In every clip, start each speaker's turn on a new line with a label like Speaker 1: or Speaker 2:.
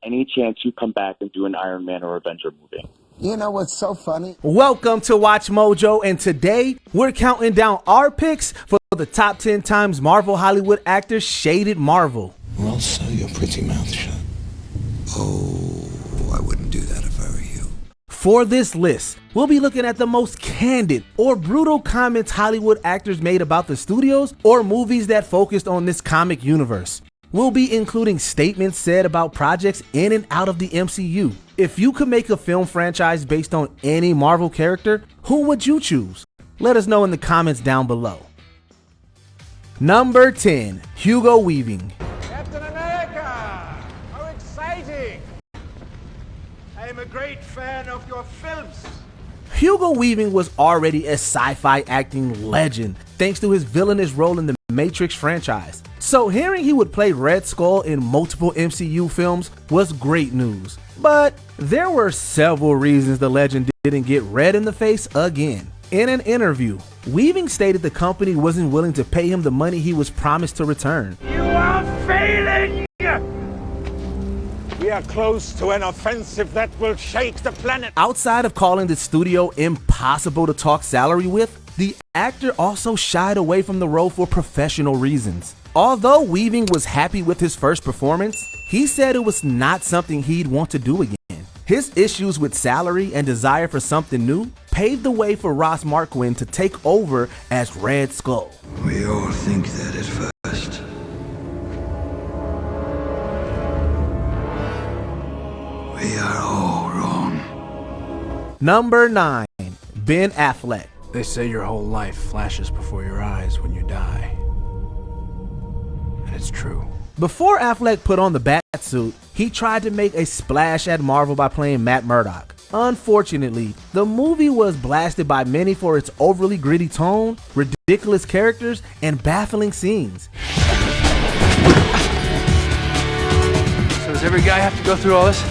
Speaker 1: any chance you come back and do an Iron Man or Avenger movie?
Speaker 2: You know what's so funny?
Speaker 3: Welcome to Watch Mojo, and today we're counting down our picks for the top 10 times Marvel Hollywood actors shaded Marvel.
Speaker 2: Well, sew your pretty mouth shut.
Speaker 4: Oh, I wouldn't do that if I were you.
Speaker 3: For this list, we'll be looking at the most candid or brutal comments Hollywood actors made about the studios or movies that focused on this comic universe. We'll be including statements said about projects in and out of the MCU. If you could make a film franchise based on any Marvel character, who would you choose? Let us know in the comments down below. Number 10, Hugo Weaving.
Speaker 5: Captain America! How exciting! I am a great fan of your films.
Speaker 3: Hugo Weaving was already a sci-fi acting legend thanks to his villainous role in the Matrix franchise. So hearing he would play Red Skull in multiple MCU films was great news. But there were several reasons the legend didn't get red in the face again. In an interview, Weaving stated the company wasn't willing to pay him the money he was promised to return.
Speaker 5: You are failing! We are close to an offensive that will shake the planet.
Speaker 3: Outside of calling the studio impossible to talk salary with, the actor also shied away from the role for professional reasons. Although Weaving was happy with his first performance, he said it was not something he'd want to do again. His issues with salary and desire for something new paved the way for Ross Marquand to take over as Red Skull.
Speaker 4: We all think that at first. We are all wrong.
Speaker 3: Number 9, Ben Affleck.
Speaker 6: They say your whole life flashes before your eyes when you die. And it's true.
Speaker 3: Before Affleck put on the bat suit, he tried to make a splash at Marvel by playing Matt Murdock. Unfortunately, the movie was blasted by many for its overly gritty tone, ridiculous characters, and baffling scenes.
Speaker 6: So does every guy have to go through all this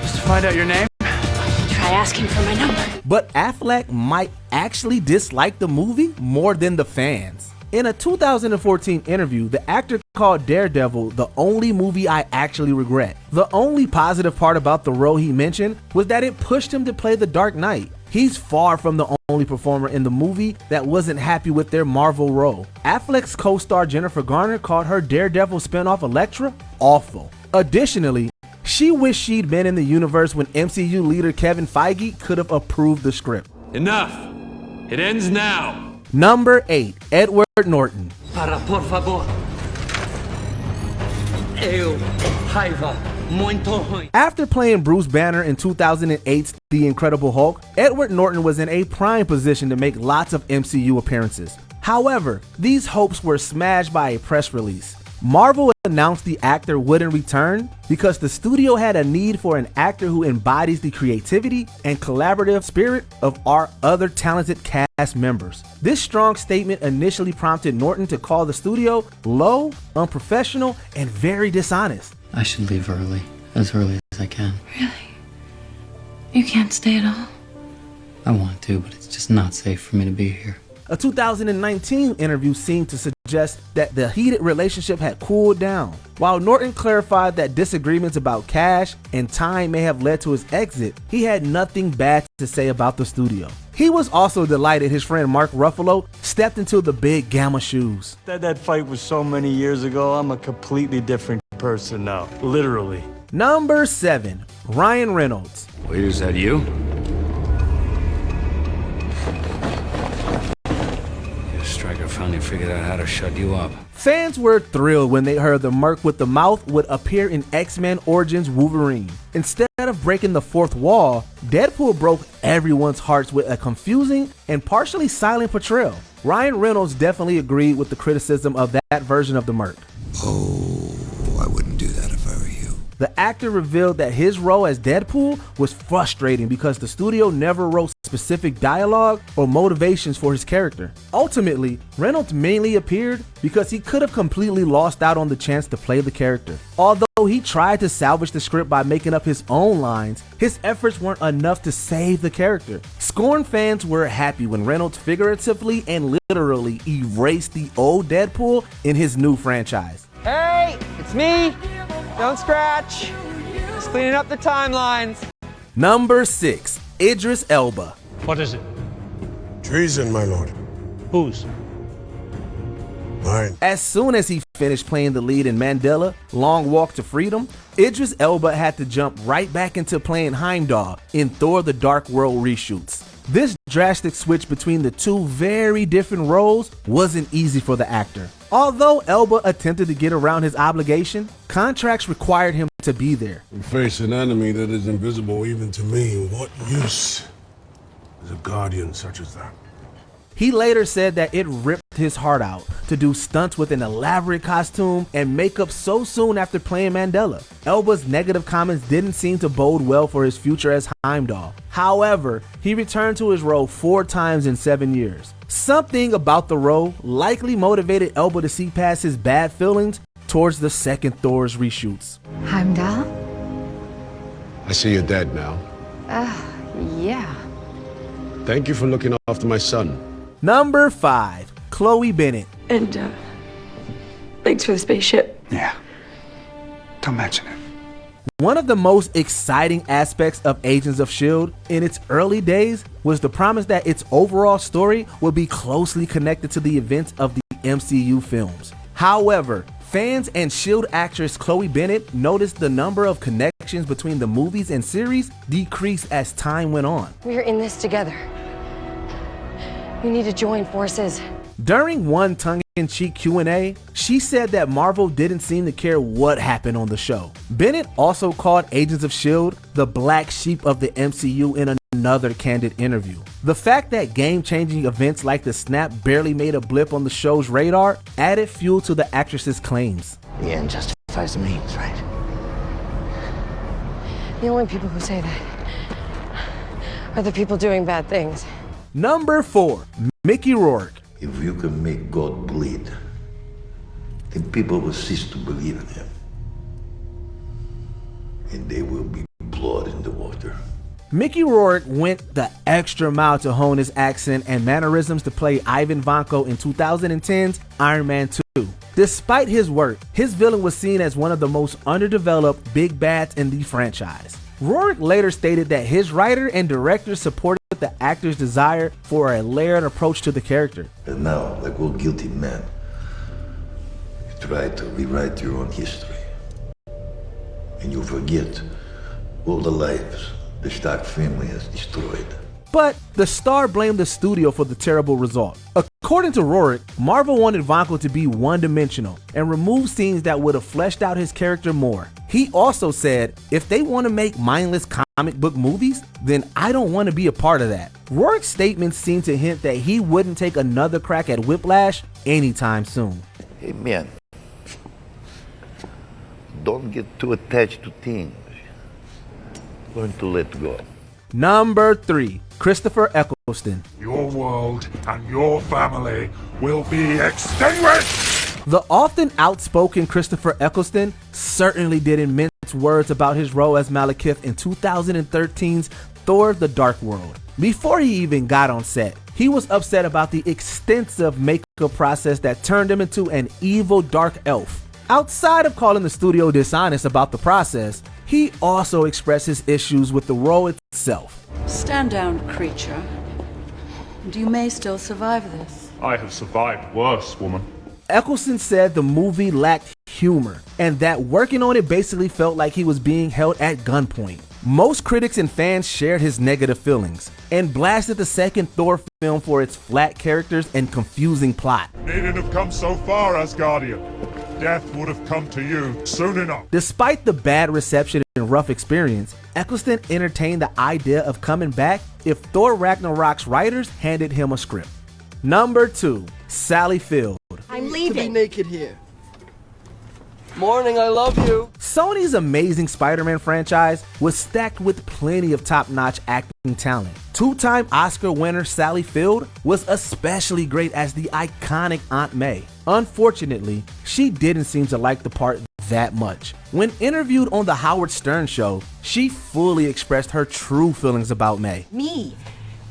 Speaker 6: just to find out your name?
Speaker 7: Try asking for my number.
Speaker 3: But Affleck might actually dislike the movie more than the fans. In a 2014 interview, the actor called Daredevil the only movie I actually regret. The only positive part about the role he mentioned was that it pushed him to play the Dark Knight. He's far from the only performer in the movie that wasn't happy with their Marvel role. Affleck's co-star Jennifer Garner called her Daredevil spinoff Elektra awful. Additionally, she wished she'd been in the universe when MCU leader Kevin Feige could have approved the script.
Speaker 8: Enough! It ends now!
Speaker 3: Number 8, Edward Norton.
Speaker 9: Para por favor. Eu raiva muito ruim.
Speaker 3: After playing Bruce Banner in 2008's The Incredible Hulk, Edward Norton was in a prime position to make lots of MCU appearances. However, these hopes were smashed by a press release. Marvel announced the actor wouldn't return because the studio had a need for an actor who embodies the creativity and collaborative spirit of our other talented cast members. This strong statement initially prompted Norton to call the studio low, unprofessional, and very dishonest.
Speaker 10: I should leave early as I can.
Speaker 7: Really? You can't stay at all?
Speaker 10: I want to, but it's just not safe for me to be here.
Speaker 3: A 2019 interview seemed to suggest that the heated relationship had cooled down. While Norton clarified that disagreements about cash and time may have led to his exit, he had nothing bad to say about the studio. He was also delighted his friend Mark Ruffalo stepped into the big Gamma shoes.
Speaker 8: That fight was so many years ago, I'm a completely different person now. Literally.
Speaker 3: Number 7, Ryan Reynolds.
Speaker 8: Wait, is that you?
Speaker 4: Stryker finally figured out how to shut you up.
Speaker 3: Fans were thrilled when they heard the Merc with the mouth would appear in X-Men Origins Wolverine. Instead of breaking the fourth wall, Deadpool broke everyone's hearts with a confusing and partially silent portrayal. Ryan Reynolds definitely agreed with the criticism of that version of the Merc.
Speaker 4: Oh, I wouldn't do that if I were you.
Speaker 3: The actor revealed that his role as Deadpool was frustrating because the studio never wrote specific dialogue or motivations for his character. Ultimately, Reynolds mainly appeared because he could have completely lost out on the chance to play the character. Although he tried to salvage the script by making up his own lines, his efforts weren't enough to save the character. Scorn fans were happy when Reynolds figuratively and literally erased the old Deadpool in his new franchise.
Speaker 11: Hey, it's me. Don't scratch.
Speaker 9: cleaning up the timelines.
Speaker 3: Number 6. Idris Elba.
Speaker 5: What is it?
Speaker 2: Treason, my lord.
Speaker 5: Whose?
Speaker 2: Mine.
Speaker 3: As soon as he finished playing the lead in Mandela, Long Walk to Freedom, Idris Elba had to jump right back into playing Heimdall in Thor the Dark World reshoots. This drastic switch between the two very different roles wasn't easy for the actor. Although Elba attempted to get around his obligation, contracts required him to be there.
Speaker 2: We face an enemy that is invisible even to me. What use is a guardian such as that?
Speaker 3: He later said that it ripped his heart out to do stunts with an elaborate costume and makeup so soon after playing Mandela. Elba's negative comments didn't seem to bode well for his future as Heimdall. However, he returned to his role 4 times in 7 years. Something about the role likely motivated Elba to see past his bad feelings towards the second Thor's reshoots.
Speaker 7: Heimdall?
Speaker 2: I see you're dead now.
Speaker 7: Yeah.
Speaker 2: Thank you for looking after my son.
Speaker 3: Number 5. Chloe Bennett.
Speaker 7: And, thanks for the spaceship.
Speaker 6: Yeah. Don't mention it.
Speaker 3: One of the most exciting aspects of Agents of S.H.I.E.L.D. in its early days was the promise that its overall story would be closely connected to the events of the MCU films. However, fans and S.H.I.E.L.D. actress Chloe Bennett noticed the number of connections between the movies and series decrease as time went on.
Speaker 7: We're in this together. We need to join forces.
Speaker 3: During one tongue-in-cheek Q&A, she said that Marvel didn't seem to care what happened on the show. Bennett also called Agents of S.H.I.E.L.D. the black sheep of the MCU in another candid interview. The fact that game-changing events like the snap barely made a blip on the show's radar added fuel to the actress's claims.
Speaker 2: The end justifies the means, right?
Speaker 7: The only people who say that are the people doing bad things.
Speaker 3: Number 4. Mickey Rourke.
Speaker 4: If you can make God bleed, then people will cease to believe in him. And there will be blood in the water.
Speaker 3: Mickey Rourke went the extra mile to hone his accent and mannerisms to play Ivan Vanko in 2010's Iron Man 2. Despite his work, his villain was seen as one of the most underdeveloped big bads in the franchise. Rourke later stated that his writer and director supported the actor's desire for a layered approach to the character.
Speaker 4: And now, like all guilty men, you try to rewrite your own history. And you forget all the lives the Stark family has destroyed.
Speaker 3: But the star blamed the studio for the terrible result. According to Rourke, Marvel wanted Vanko to be one-dimensional and remove scenes that would have fleshed out his character more. He also said, if they want to make mindless comic book movies, then I don't want to be a part of that. Rourke's statements seem to hint that he wouldn't take another crack at Whiplash anytime soon.
Speaker 11: Hey man, don't get too attached to things. Learn to let go.
Speaker 3: Number 3. Christopher Eccleston.
Speaker 5: Your world and your family will be extinguished!
Speaker 3: The often outspoken Christopher Eccleston certainly didn't mince words about his role as Malekith in 2013's Thor the Dark World. Before he even got on set, he was upset about the extensive makeup process that turned him into an evil dark elf. Outside of calling the studio dishonest about the process, he also expressed his issues with the role itself.
Speaker 12: Stand down, creature, and you may still survive this.
Speaker 5: I have survived worse, woman.
Speaker 3: Eccleston said the movie lacked humor, and that working on it basically felt like he was being held at gunpoint. Most critics and fans shared his negative feelings, and blasted the second Thor film for its flat characters and confusing plot.
Speaker 5: Needn't have come so far, Asgardian. Death would have come to you soon enough.
Speaker 3: Despite the bad reception and rough experience, Eccleston entertained the idea of coming back if Thor Ragnarok's writers handed him a script. Number 2. Sally Field.
Speaker 9: I'm leaving. To be naked here. Morning, I love you.
Speaker 3: Sony's amazing Spider-Man franchise was stacked with plenty of top-notch acting talent. Two-time Oscar winner Sally Field was especially great as the iconic Aunt May. Unfortunately, she didn't seem to like the part that much. When interviewed on The Howard Stern Show, she fully expressed her true feelings about May.
Speaker 13: Me,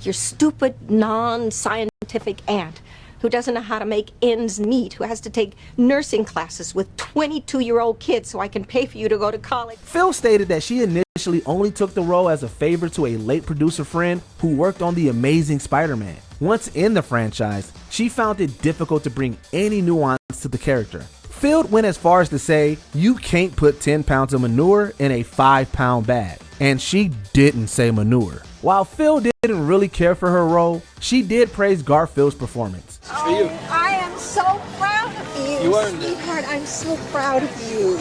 Speaker 13: your stupid, non-scientific aunt, who doesn't know how to make ends meet, who has to take nursing classes with 22-year-old kids so I can pay for you to go to college.
Speaker 3: Phil stated that she initially only took the role as a favor to a late producer friend who worked on The Amazing Spider-Man. Once in the franchise, she found it difficult to bring any nuance to the character. Phil went as far as to say, you can't put 10 pounds of manure in a 5-pound bag. And she didn't say manure. While Phil didn't really care for her role, she did praise Garfield's performance.
Speaker 13: Oh, I am so proud of you.
Speaker 9: You earned it.
Speaker 13: Sweetheart, I'm so proud of you.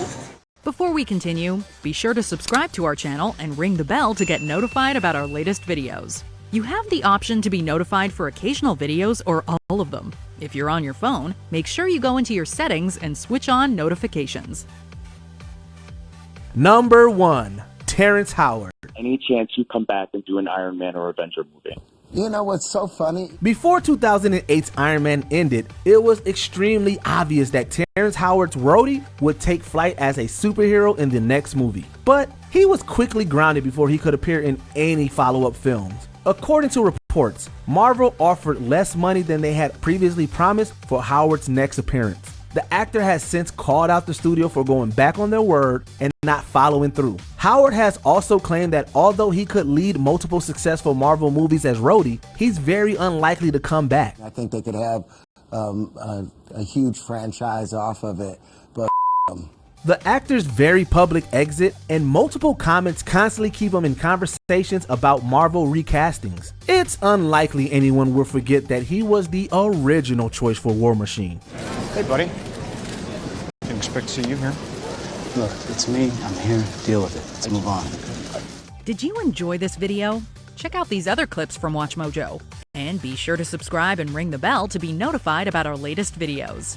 Speaker 14: Before we continue, be sure to subscribe to our channel and ring the bell to get notified about our latest videos. You have the option to be notified for occasional videos or all of them. If you're on your phone, make sure you go into your settings and switch on notifications.
Speaker 3: Number 1. Terrence Howard.
Speaker 1: Any chance you come back and do an Iron Man or Avenger movie?
Speaker 15: You know what's so funny?
Speaker 3: Before 2008's Iron Man ended, it was extremely obvious that Terrence Howard's Rhodey would take flight as a superhero in the next movie. But he was quickly grounded before he could appear in any follow-up films. According to reports, Marvel offered less money than they had previously promised for Howard's next appearance. The actor has since called out the studio for going back on their word and not following through. Howard has also claimed that although he could lead multiple successful Marvel movies as Rhodey, he's very unlikely to come back.
Speaker 15: I think they could have a huge franchise off of it, but
Speaker 3: The actor's very public exit and multiple comments constantly keep him in conversations about Marvel recastings. It's unlikely anyone will forget that he was the original choice for War Machine.
Speaker 6: Hey, buddy. Didn't expect to see you here.
Speaker 10: Look, it's me. I'm here to deal with it. Let's move on.
Speaker 14: Did you enjoy this video? Check out these other clips from WatchMojo. And be sure to subscribe and ring the bell to be notified about our latest videos.